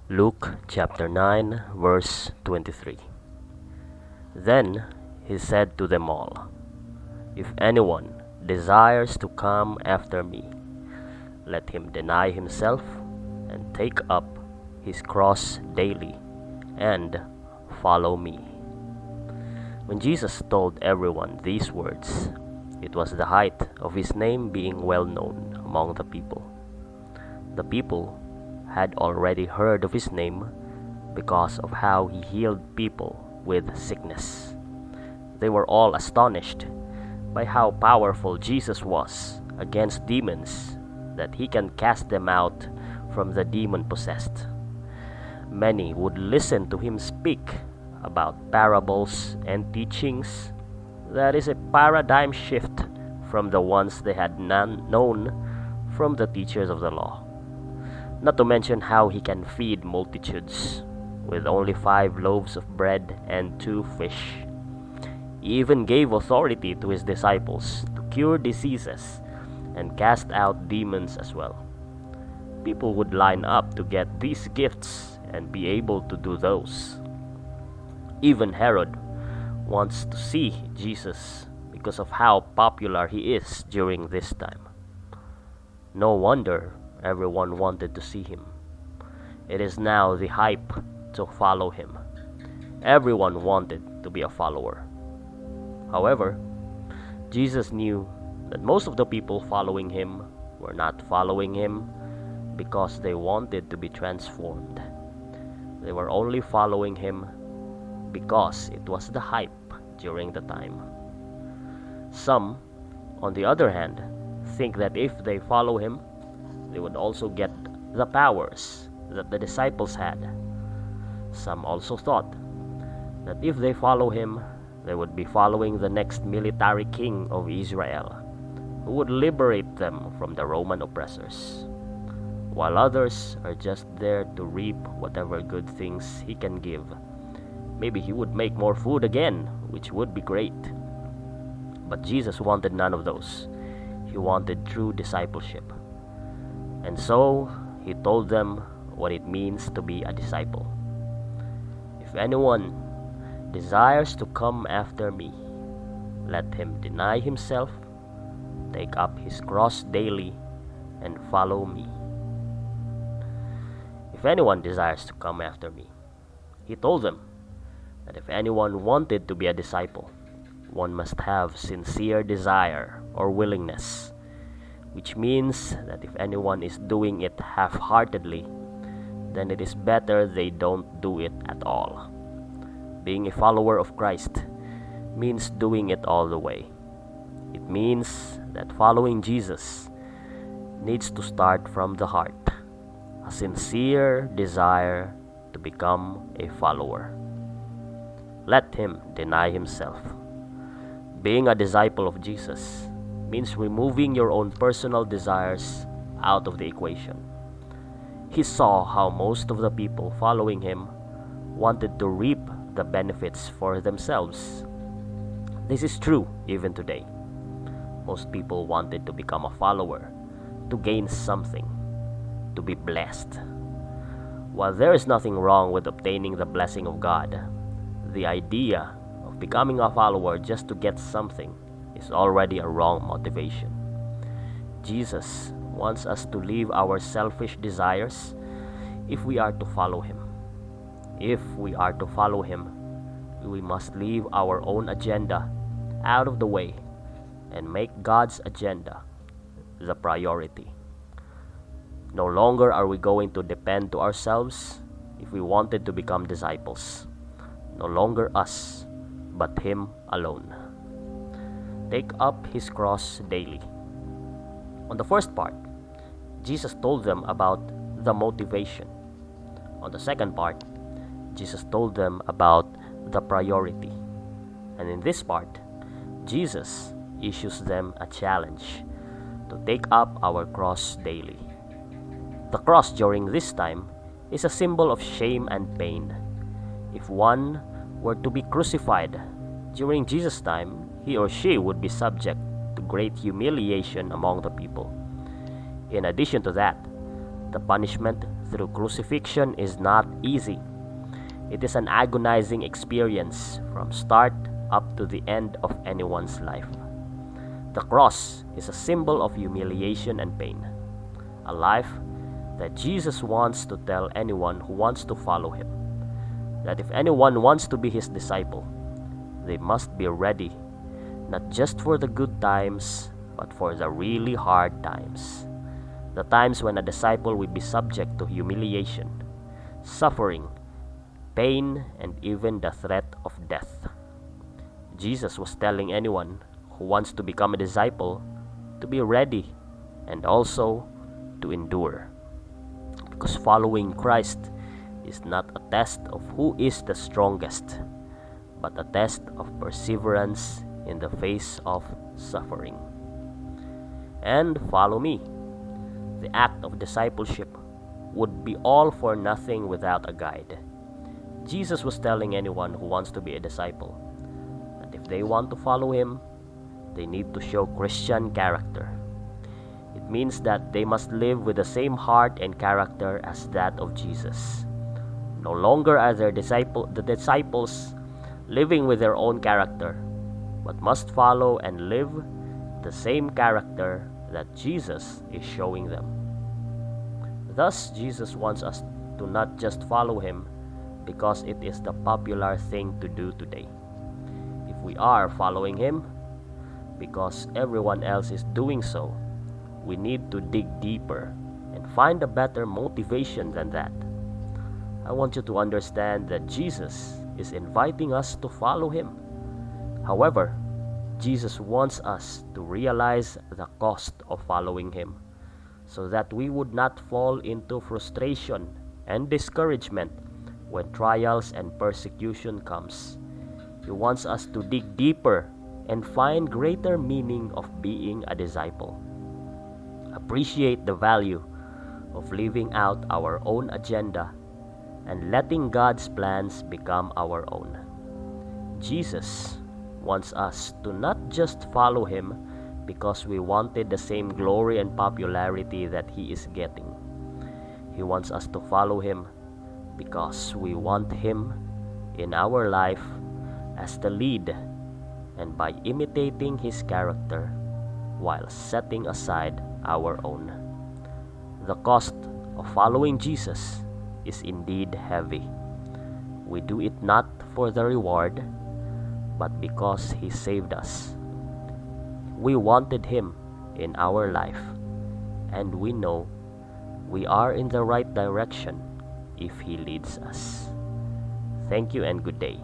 Luke chapter 9, verse 23. Then he said to them all, "If anyone desires to come after me, let him deny himself and take up his cross daily and follow me." When Jesus told everyone these words, it was the height of his name being well known among the people. The people had already heard of his name because of how he healed people with sickness. They were all astonished by how powerful Jesus was against demons, that he can cast them out from the demon-possessed. Many would listen to him speak about parables and teachings. That is a paradigm shift from the ones they had known from the teachers of the law. Not to mention how he can feed multitudes with only 5 loaves of bread and 2 fish. He even gave authority to his disciples to cure diseases and cast out demons as well. People would line up to get these gifts and be able to do those. Even Herod wants to see Jesus because of how popular he is during this time. No wonder everyone wanted to see him. It is now the hype to follow him. Everyone wanted to be a follower. However, Jesus knew that most of the people following him were not following him because they wanted to be transformed. They were only following him because it was the hype during the time. Some, on the other hand, think that if they follow him, they would also get the powers that the disciples had. Some also thought that if they follow him, they would be following the next military king of Israel, who would liberate them from the Roman oppressors, while others are just there to reap whatever good things he can give. Maybe he would make more food again, which would be great. But Jesus wanted none of those. He wanted true discipleship. And so he told them what it means to be a disciple. "If anyone desires to come after me, let him deny himself, take up his cross daily, and follow me." If anyone desires to come after me, he told them that if anyone wanted to be a disciple, one must have sincere desire or willingness, which means that if anyone is doing it half-heartedly, then it is better they don't do it at all. Being a follower of Christ means doing it all the way. It means that following Jesus needs to start from the heart, a sincere desire to become a follower. Let him deny himself. Being a disciple of Jesus means removing your own personal desires out of the equation. He saw how most of the people following him wanted to reap the benefits for themselves. This is true even today. Most people wanted to become a follower, to gain something, to be blessed. While there is nothing wrong with obtaining the blessing of God, the idea of becoming a follower just to get something is already a wrong motivation. Jesus wants us to leave our selfish desires if we are to follow him. If we are to follow him, we must leave our own agenda out of the way and make God's agenda the priority. No longer are we going to depend to ourselves if we wanted to become disciples. No longer us, but him alone. Take up his cross daily. On the first part, Jesus told them about the motivation. On the second part, Jesus told them about the priority. And in this part, Jesus issues them a challenge to take up our cross daily. The cross during this time is a symbol of shame and pain. If one were to be crucified during Jesus' time, he or she would be subject to great humiliation among the people. In addition to that, the punishment through crucifixion is not easy. It is an agonizing experience from start up to the end of anyone's life. The cross is a symbol of humiliation and pain, a life that Jesus wants to tell anyone who wants to follow him, that if anyone wants to be his disciple, they must be ready, not just for the good times, but for the really hard times. The times when a disciple will be subject to humiliation, suffering, pain, and even the threat of death. Jesus was telling anyone who wants to become a disciple to be ready and also to endure. Because following Christ is not a test of who is the strongest, but a test of perseverance in the face of suffering. And follow me. The act of discipleship would be all for nothing without a guide. Jesus was telling anyone who wants to be a disciple that if they want to follow him, they need to show Christian character. It means that they must live with the same heart and character as that of Jesus. No longer are the disciples living with their own character, but must follow and live the same character that Jesus is showing them. Thus, Jesus wants us to not just follow him because it is the popular thing to do today. If we are following him because everyone else is doing so, we need to dig deeper and find a better motivation than that. I want you to understand that Jesus is inviting us to follow him. However, Jesus wants us to realize the cost of following him so that we would not fall into frustration and discouragement when trials and persecution comes. He wants us to dig deeper and find greater meaning of being a disciple. Appreciate the value of living out our own agenda and letting God's plans become our own. Jesus wants us to not just follow him because we wanted the same glory and popularity that he is getting. He wants us to follow him because we want him in our life as the lead, and by imitating his character while setting aside our own. The cost of following Jesus is indeed heavy. We do it not for the reward, but because he saved us. We wanted him in our life, and we know we are in the right direction if he leads us. Thank you and good day.